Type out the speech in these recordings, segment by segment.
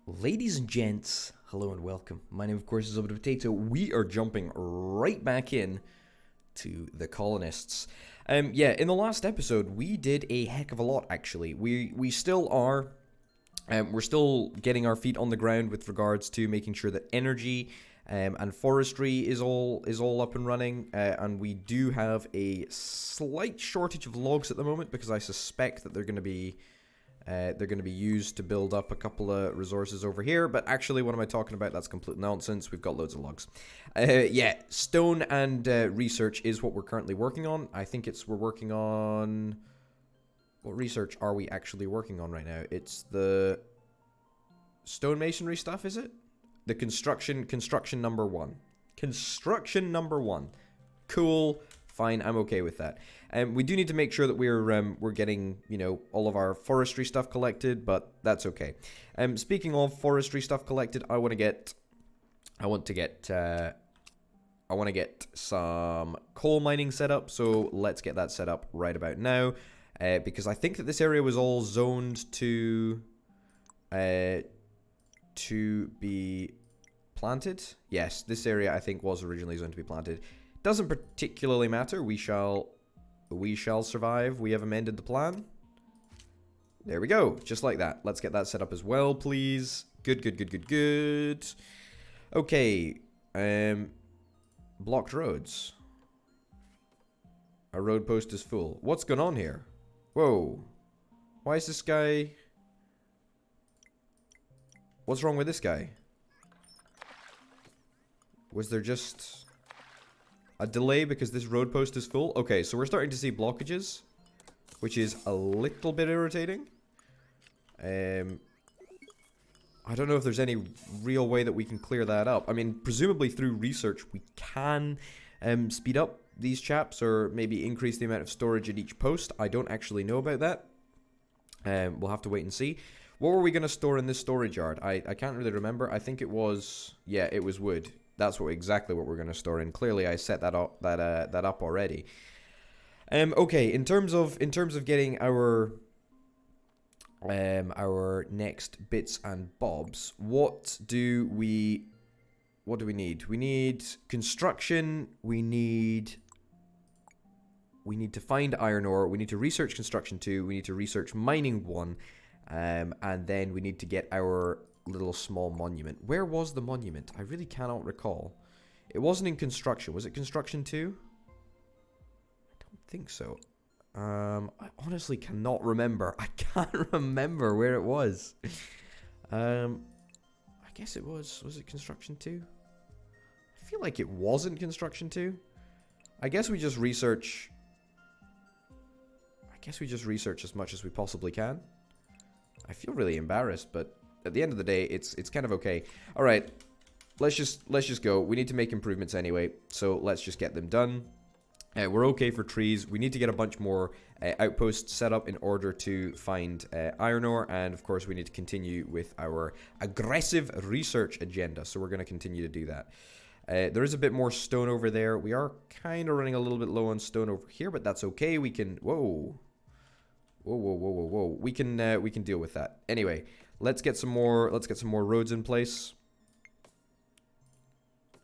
Ladies and gents, hello and welcome. My name, of course, is Orbital Potato. We are jumping right back in to the Colonists. In the last episode, we did a heck of a lot, actually. We still are. We're still getting our feet on the ground with regards to making sure that energy and forestry is all up and running. And we do have a slight shortage of logs at the moment because I suspect that they're going to be used to build up a couple of resources over here. But actually, what am I talking about? That's complete nonsense. We've got loads of logs. Stone and research is what we're currently working on. I think we're working on... What research are we actually working on right now? It's the stonemasonry stuff, is it? The construction number one. Construction number one. Cool. Fine, I'm okay with that. We do need to make sure that we're getting, all of our forestry stuff collected, but that's okay. Speaking of forestry stuff collected, I want to get some coal mining set up. So let's get that set up right about now, because I think that this area was all zoned to be planted. Yes, this area I think was originally zoned to be planted. Doesn't particularly matter. We shall survive. We have amended the plan. There we go. Just like that. Let's get that set up as well, please. Good. Okay. Blocked roads. Our road post is full. What's going on here? Whoa. Why is this guy... What's wrong with this guy? Was there just... a delay because this road post is full? Okay, so we're starting to see blockages, which is a little bit irritating. I don't know if there's any real way that we can clear that up. I mean, presumably through research we can speed up these chaps or maybe increase the amount of storage at each post. I don't actually know about that. We'll have to wait and see. What were we going to store in this storage yard? I can't really remember. I think it was... yeah, it was wood. That's exactly what we're going to store in. Clearly, I set that up already. Okay, in terms of getting our next bits and bobs, what do we need? We need construction. We need to find iron ore. We need to research construction 2. We need to research mining 1, and then we need to get our little small monument. Where was the monument? I really cannot recall. It wasn't in construction. Was it construction 2? I don't think so. I honestly cannot remember. I can't remember where it was. I guess it was. Was it construction 2? I feel like it wasn't construction 2. I guess we just research as much as we possibly can. I feel really embarrassed, but at the end of the day, it's kind of okay. All right, let's just go. We need to make improvements anyway, so let's just get them done. We're okay for trees. We need to get a bunch more outposts set up in order to find iron ore, and of course, we need to continue with our aggressive research agenda. So we're going to continue to do that. There is a bit more stone over there. We are kind of running a little bit low on stone over here, but that's okay. We can. Whoa. We can deal with that. Anyway. Let's get some more roads in place.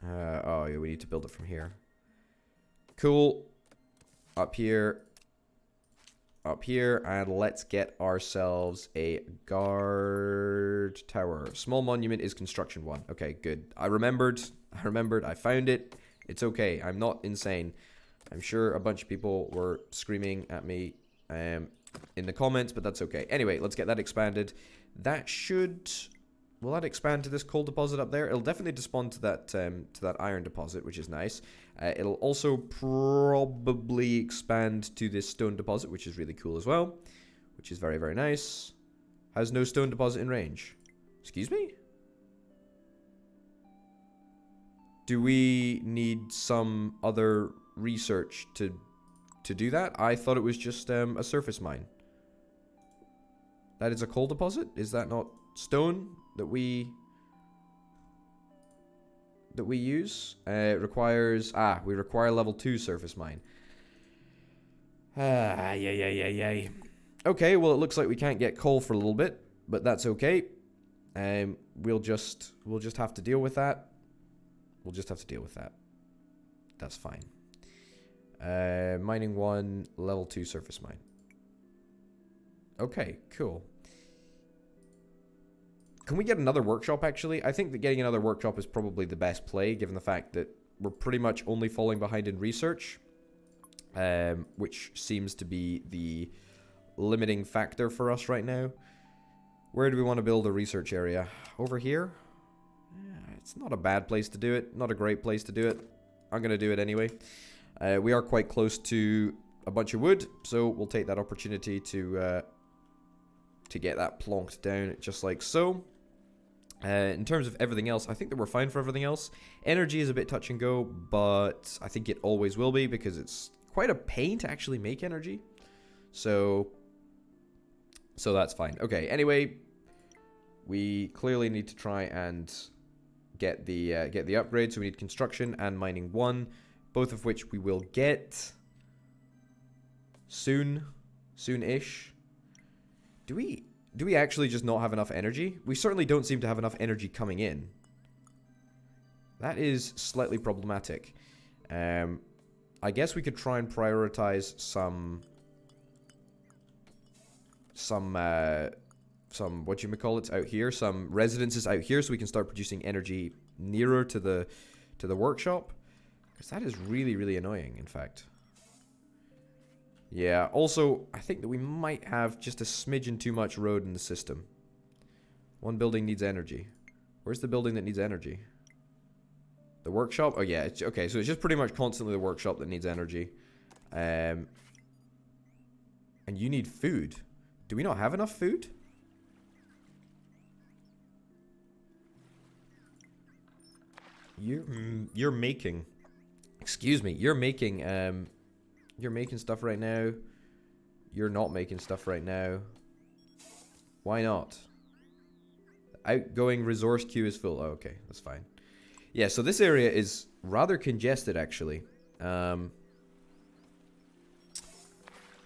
Oh yeah, we need to build it from here. Cool. Up here, and let's get ourselves a guard tower. Small monument is construction 1. Okay, good. I remembered. I found it. It's okay. I'm not insane. I'm sure a bunch of people were screaming at me in the comments, but that's okay. Anyway, let's get that expanded. That should... Will that expand to this coal deposit up there? It'll definitely despawn to that iron deposit, which is nice. It'll also probably expand to this stone deposit, which is really cool as well. Which is very, very nice. Has no stone deposit in range. Excuse me? Do we need some other research to do that? I thought it was just a surface mine. That is a coal deposit? Is that not stone that we use? Requires... we require level 2 surface mine. Yeah. Okay, well, it looks like we can't get coal for a little bit, but that's okay. We'll just have to deal with that. We'll just have to deal with that. That's fine. Mining 1, level 2 surface mine. Okay, cool. Can we get another workshop, actually? I think that getting another workshop is probably the best play, given the fact that we're pretty much only falling behind in research, which seems to be the limiting factor for us right now. Where do we want to build a research area? Over here? Yeah, it's not a bad place to do it. Not a great place to do it. I'm going to do it anyway. We are quite close to a bunch of wood, so we'll take that opportunity to get that plonked down just like so. In terms of everything else, I think that we're fine for everything else. Energy is a bit touch and go, but I think it always will be because it's quite a pain to actually make energy. So that's fine. Okay, anyway, we clearly need to try and get the upgrade, so we need construction and mining 1, both of which we will get soon-ish. Do we actually just not have enough energy? We certainly don't seem to have enough energy coming in. That is slightly problematic. I guess we could try and prioritize some whatchamacallits out here, some residences out here, so we can start producing energy nearer to the workshop, because that is really, really annoying, in fact. Yeah, also, I think that we might have just a smidgen too much road in the system. One building needs energy. Where's the building that needs energy? The workshop? Oh yeah, okay, so it's just pretty much constantly the workshop that needs energy. And you need food. Do we not have enough food? You're making... Excuse me, you're making stuff right now. You're not making stuff right now. Why not? Outgoing resource queue is full. Oh, okay, that's fine. Yeah, so this area is rather congested, actually. I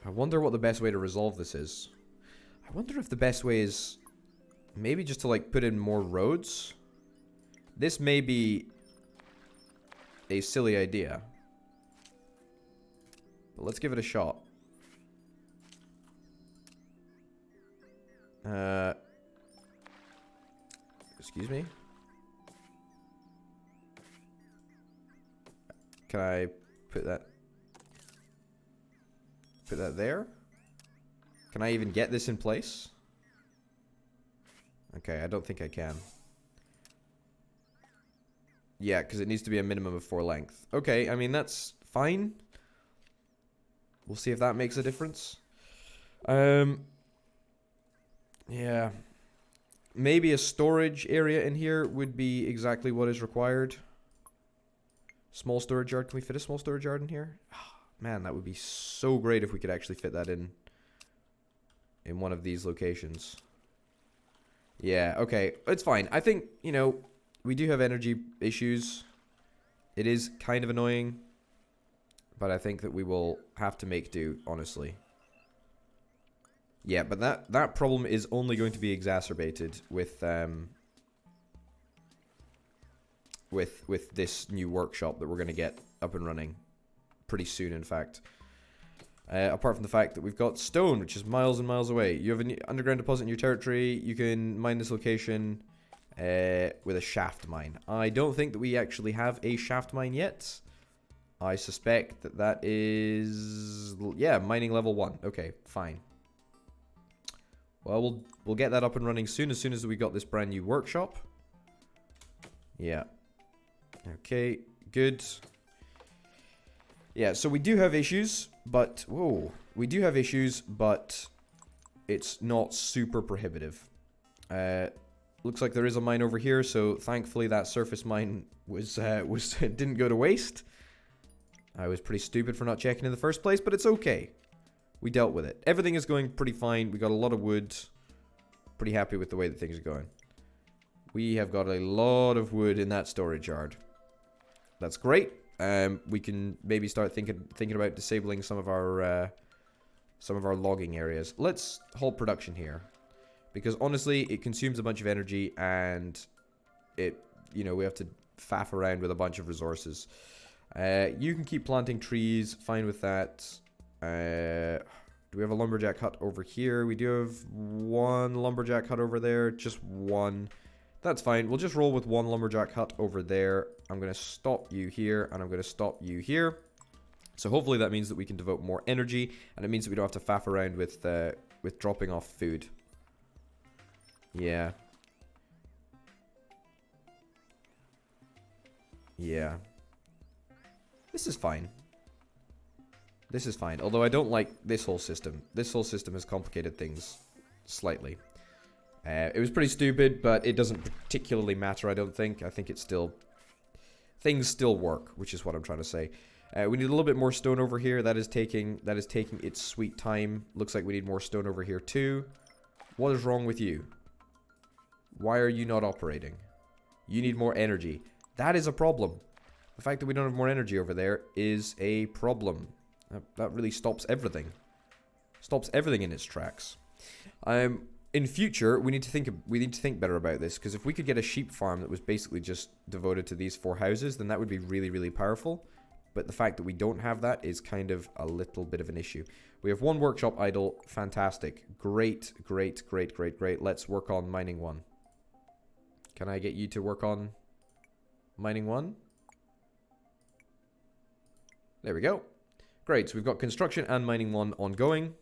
wonder what the best way to resolve this is. I wonder if the best way is maybe just to, like, put in more roads. This may be a silly idea, but let's give it a shot. Excuse me? Can I put that there? Can I even get this in place? Okay, I don't think I can. Yeah, because it needs to be a minimum of 4 length. Okay, I mean, that's fine. We'll see if that makes a difference. Yeah. Maybe a storage area in here would be exactly what is required. Small storage yard. Can we fit a small storage yard in here? Oh, man, that would be so great if we could actually fit that in one of these locations. Yeah, okay. It's fine. I think, you know, we do have energy issues. It is kind of annoying, but I think that we will have to make do, honestly. Yeah, but that problem is only going to be exacerbated with this new workshop that we're going to get up and running pretty soon, in fact. Apart from the fact that we've got stone, which is miles and miles away. You have an underground deposit in your territory. You can mine this location with a shaft mine. I don't think that we actually have a shaft mine yet. I suspect that is... Yeah, mining level 1. Okay, fine. Well, we'll get that up and running soon as we got this brand new workshop. Yeah. Okay, good. Yeah, so we do have issues, but... Whoa. We do have issues, but it's not super prohibitive. Looks like there is a mine over here, so thankfully that surface mine was didn't go to waste. I was pretty stupid for not checking in the first place, but it's okay. We dealt with it. Everything is going pretty fine. We got a lot of wood. Pretty happy with the way that things are going. We have got a lot of wood in that storage yard. That's great. We can maybe start thinking about disabling some of our logging areas. Let's halt production here, Because honestly, it consumes a bunch of energy and it, you know, we have to faff around with a bunch of resources. You can keep planting trees, fine with that. Do we have a lumberjack hut over here? We do have one lumberjack hut over there, just one. That's fine. We'll just roll with one lumberjack hut over there. I'm going to stop you here, and I'm going to stop you here. So hopefully that means that we can devote more energy, and it means that we don't have to faff around with dropping off food. Yeah. Yeah. This is fine. This is fine. Although I don't like this whole system. This whole system has complicated things slightly. It was pretty stupid, but it doesn't particularly matter, I don't think. I think it's still... Things still work, which is what I'm trying to say. We need a little bit more stone over here. That is taking its sweet time. Looks like we need more stone over here too. What is wrong with you? Why are you not operating? You need more energy. That is a problem. The fact that we don't have more energy over there is a problem. That really stops everything. Stops everything in its tracks. In future, we need to think better about this, because if we could get a sheep farm that was basically just devoted to these 4 houses, then that would be really, really powerful. But the fact that we don't have that is kind of a little bit of an issue. We have 1 workshop idle. Fantastic. Great, great, great, great, great. Let's work on mining 1. Can I get you to work on mining 1? There we go. Great, so we've got construction and mining 1 ongoing.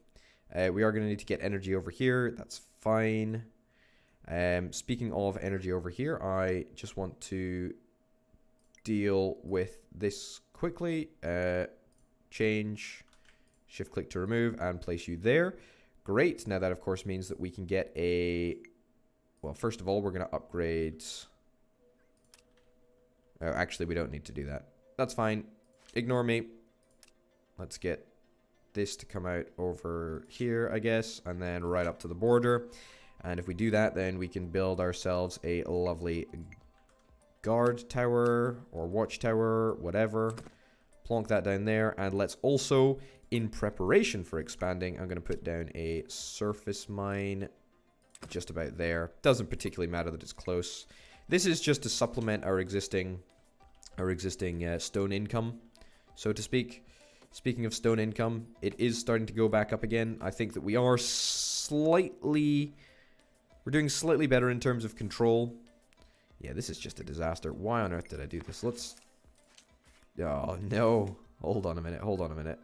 We are going to need to get energy over here. That's fine. Speaking of energy over here, I just want to deal with this quickly. Change, shift click to remove, and place you there. Great. Now that of course means that we can get a... Well, first of all, we're going to upgrade... Oh, actually, we don't need to do that. That's fine. Ignore me. Let's get this to come out over here, I guess, and then right up to the border. And if we do that, then we can build ourselves a lovely guard tower or watchtower, whatever. Plonk that down there. And let's also, in preparation for expanding, I'm going to put down a surface mine just about there. Doesn't particularly matter that it's close. This is just to supplement our existing stone income, so to speak. Speaking of stone income, it is starting to go back up again. I think that we are slightly... We're doing slightly better in terms of control. Yeah, this is just a disaster. Why on earth did I do this? Let's... Oh, no. Hold on a minute. Hold on a minute.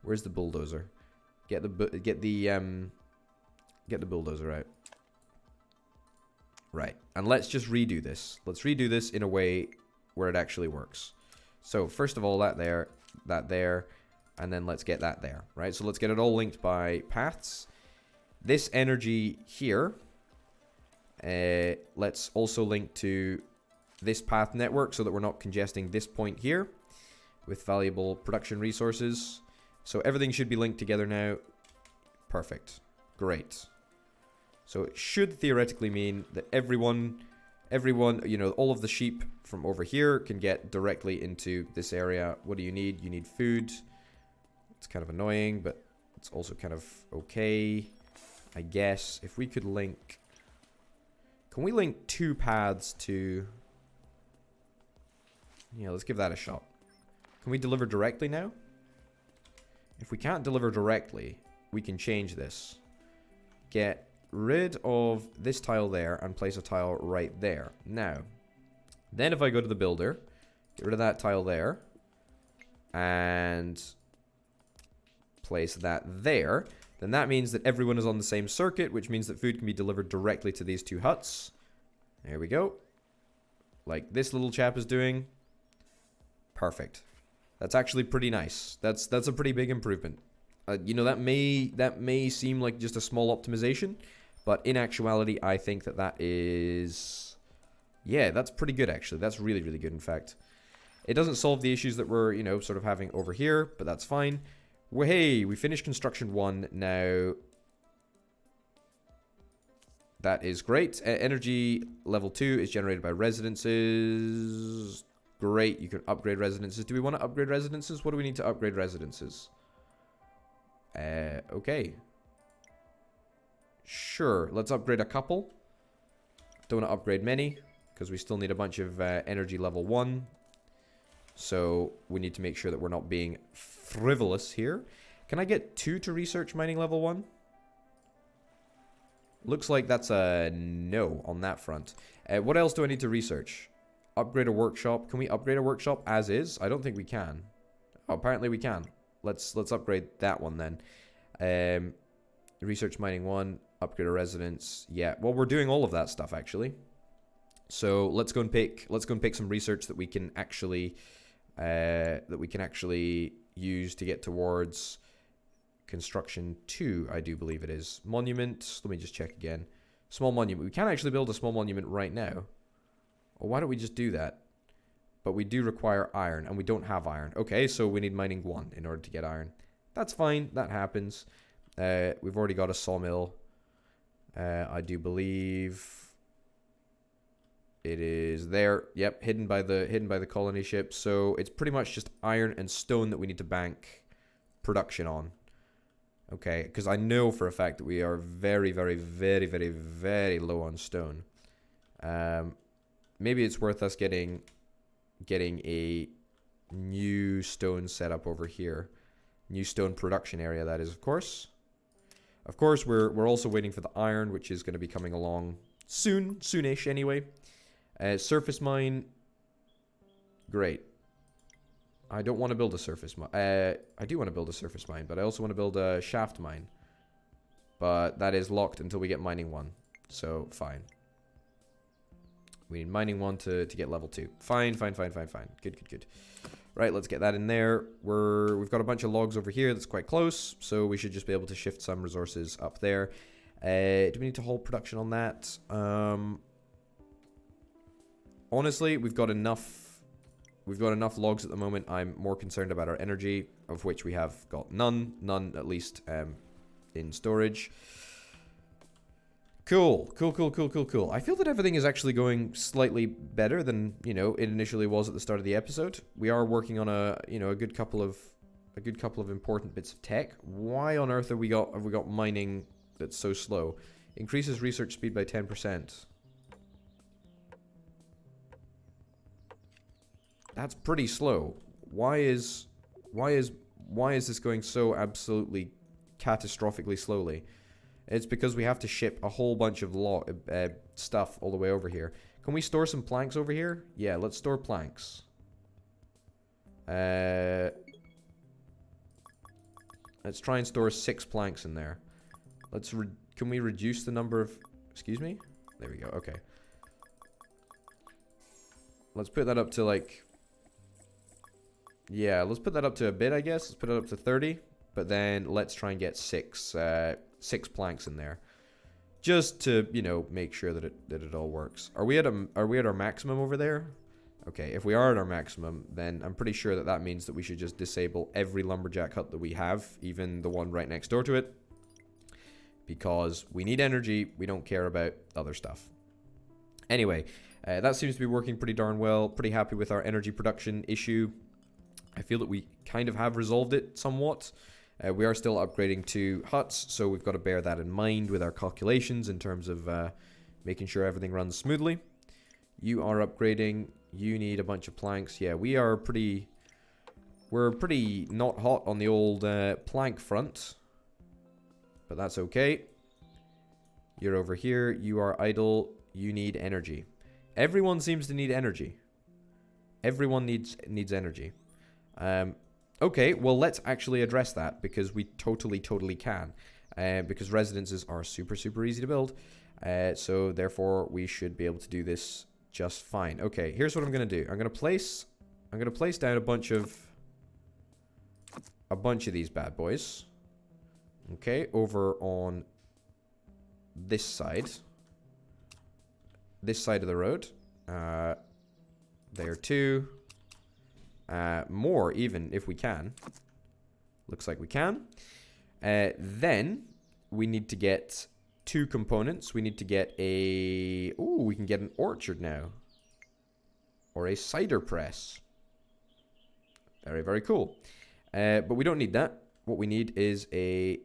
Where's the bulldozer? Get the bulldozer out. Right. And let's just redo this. Let's redo this in a way where it actually works. So, first of all, that there, and then let's get that there, right? So let's get it all linked by paths. This energy here, let's also link to this path network so that we're not congesting this point here with valuable production resources. So everything should be linked together now. Perfect. Great. So it should theoretically mean that everyone, you know, all of the sheep from over here can get directly into this area. What do you need? You need food. It's kind of annoying, but it's also kind of okay, I guess. If we could link... Can we link 2 paths to... Yeah, let's give that a shot. Can we deliver directly now? If we can't deliver directly, we can change this. Get rid of this tile there and place a tile right there. Now, then if I go to the builder, get rid of that tile there, and place that there, then that means that everyone is on the same circuit, which means that food can be delivered directly to these 2 huts. There we go. Like this little chap is doing. Perfect. That's actually pretty nice. That's a pretty big improvement. You know, that may seem like just a small optimization, but in actuality, I think that is... Yeah, that's pretty good, actually. That's really, really good, in fact. It doesn't solve the issues that we're, you know, sort of having over here, but that's fine. Well, hey, we finished construction 1 now. That is great. Energy level 2 is generated by residences. Great, you can upgrade residences. Do we want to upgrade residences? What do we need to upgrade residences? Okay. Sure, let's upgrade a couple. Don't want to upgrade many, because we still need a bunch of energy level 1. So we need to make sure that we're not being frivolous here. Can I get 2 to research mining level 1? Looks like that's a no on that front. What else do I need to research? Upgrade a workshop. Can we upgrade a workshop as is? I don't think we can. Oh, apparently we can. Let's upgrade that one then. Research mining 1. Upgrade a residence. Yeah. Well, we're doing all of that stuff actually. So let's go and pick some research that we can actually use to get towards construction 2, I do believe it is. Monument, let me just check again. Small monument. We can actually build a small monument right now. Well, why don't we just do that? But we do require iron, and we don't have iron. Okay, so we need mining 1 in order to get iron. That's fine, that happens. We've already got a sawmill. I do believe it is there. Yep, hidden by the colony ship. So it's pretty much just iron and stone that we need to bank production on. Okay, because I know for a fact that we are very, very, very, very, very low on stone. Maybe it's worth us getting a new stone set up over here. New stone production area, that is, of course. Of course, we're also waiting for the iron, which is going to be coming along soon, soonish anyway. Surface mine, great. I don't want to build a surface mine. I do want to build a surface mine, but I also want to build a shaft mine. But that is locked until we get mining 1. So, fine. We need mining 1 to get level 2. Fine. Good. Right, let's get that in there. We've got a bunch of logs over here that's quite close, so we should just be able to shift some resources up there. Do we need to hold production on that? Honestly, we've got enough logs at the moment. I'm more concerned about our energy, of which we have got none at least in storage. Cool. I feel that everything is actually going slightly better than, it initially was at the start of the episode. We are working on a good couple of important bits of tech. Why on earth have we got mining that's so slow? Increases research speed by 10%. That's pretty slow. Why is this going so absolutely catastrophically slowly? It's because we have to ship a whole bunch of stuff all the way over here. Can we store some planks over here? Yeah, let's store planks. Let's try and store 6 planks in there. Can we reduce the number of... Excuse me? There we go, okay. Let's put that up to like... Yeah, let's put that up to a bit, I guess. Let's put it up to 30. But then let's try and get 6 planks in there. Just to, make sure that it all works. Are we at our maximum over there? Okay, if we are at our maximum, then I'm pretty sure that means that we should just disable every lumberjack hut that we have, even the one right next door to it. Because we need energy, we don't care about other stuff. Anyway, that seems to be working pretty darn well. Pretty happy with our energy production issue. I feel that we kind of have resolved it somewhat. We are still upgrading to huts, so we've got to bear that in mind with our calculations in terms of making sure everything runs smoothly. You are upgrading. You need a bunch of planks. Yeah, we're pretty not hot on the old plank front. But that's okay. You're over here. You are idle. You need energy. Everyone seems to need energy. Everyone needs energy. Okay, well, let's actually address that, because we totally can. Because residences are super easy to build. So, therefore, we should be able to do this just fine. Okay, here's what I'm going to do. I'm going to place down a bunch of these bad boys. Okay, over on this side. This side of the road. There too. More even, if we can. Looks like we can. Then we need to get 2 components. We need to get a... Ooh, we can get an orchard now. Or a cider press. Very cool. But we don't need that. What we need is a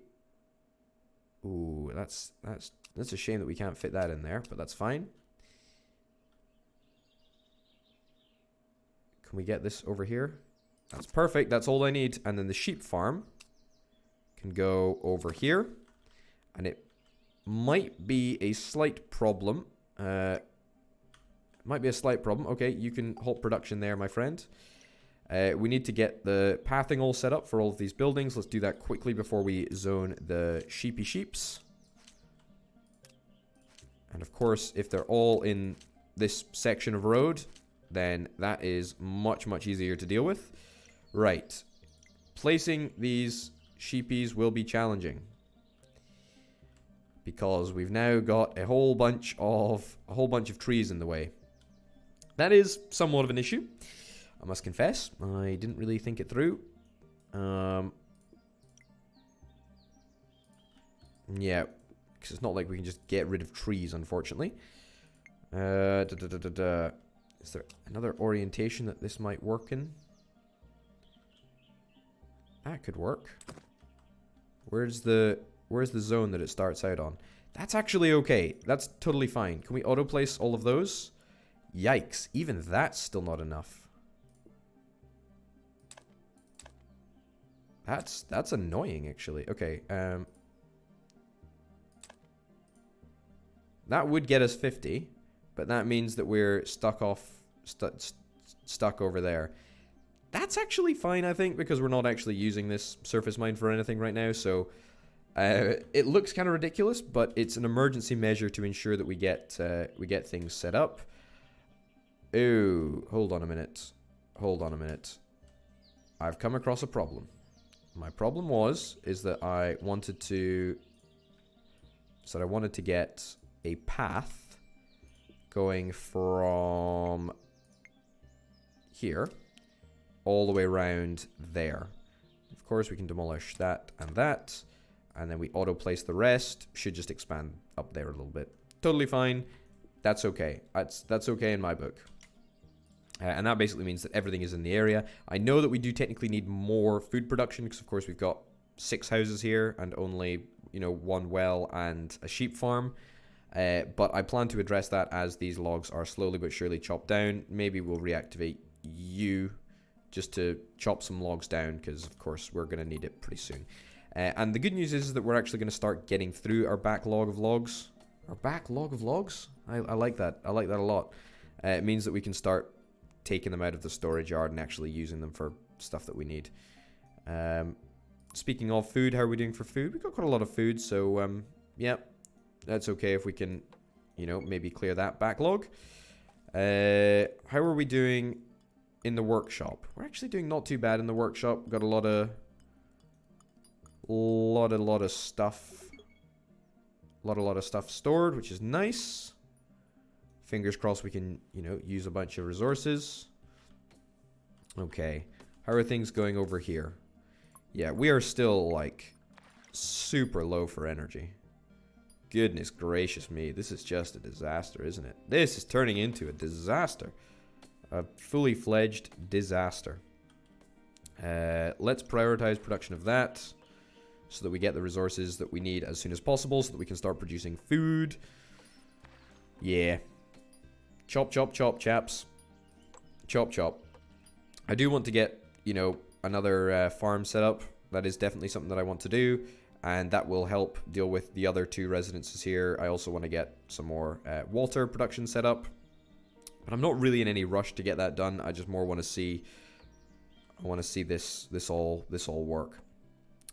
Ooh, that's a shame that we can't fit that in there, but that's fine. Can we get this over here? That's perfect. That's all I need. And then the sheep farm can go over here. And it might be a slight problem. Might be a slight problem. Okay, you can halt production there, my friend. We need to get the pathing all set up for all of these buildings. Let's do that quickly before we zone the sheeps. And of course, if they're all in this section of road, then that is much, much easier to deal with. Right. Placing these sheepies will be challenging, because we've now got a whole bunch of trees in the way. That is somewhat of an issue, I must confess. I didn't really think it through. Yeah, because it's not like we can just get rid of trees, unfortunately. Is there another orientation that this might work in? That could work. Where's the zone that it starts out on? That's actually okay. That's totally fine. Can we auto place all of those? Yikes, even that's still not enough. That's annoying, actually. Okay, that would get us 50, but that means that we're stuck over there. That's actually fine, I think, because we're not actually using this surface mine for anything right now, so it looks kind of ridiculous, but it's an emergency measure to ensure that we get things set up. Ooh, hold on a minute. I've come across a problem. My problem is that I wanted to get a path going from here all the way around there. Of course, we can demolish that, and then we auto place the rest. Should just expand up there a little bit. Totally fine. That's okay. That's okay in my book. And that basically means that everything is in the area. I know that we do technically need more food production, because of course we've got 6 houses here and only, 1 well and a sheep farm. But I plan to address that as these logs are slowly but surely chopped down. Maybe we'll reactivate you just to chop some logs down, because of course we're going to need it pretty soon. And the good news is that we're actually going to start getting through our backlog of logs. Our backlog of logs? I like that. I like that a lot. It means that we can start taking them out of the storage yard and actually using them for stuff that we need. Speaking of food, how are we doing for food? We've got quite a lot of food, so yeah, that's okay if we can, maybe clear that backlog. How are we doing in the workshop? We're actually doing not too bad in the workshop. We've got a lot of stuff. A lot of stuff stored, which is nice. Fingers crossed we can, use a bunch of resources. Okay. How are things going over here? Yeah, we are still, super low for energy. Goodness gracious me. This is just a disaster, isn't it? This is turning into a disaster. A fully fledged disaster. Let's prioritize production of that, so that we get the resources that we need as soon as possible, so that we can start producing food. Yeah. Chop, chop, chop, chaps. Chop, chop. I do want to get, another farm set up. That is definitely something that I want to do, and that will help deal with the other 2 residences here. I also want to get some more water production set up, but I'm not really in any rush to get that done. I just more want to see. I want to see this all work.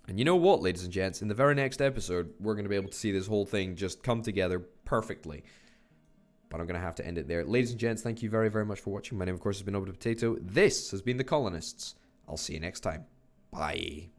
And you know what, ladies and gents? In the very next episode, we're going to be able to see this whole thing just come together perfectly. But I'm going to have to end it there. Ladies and gents, thank you very, very much for watching. My name, of course, has been Orbital Potato. This has been The Colonists. I'll see you next time. Bye.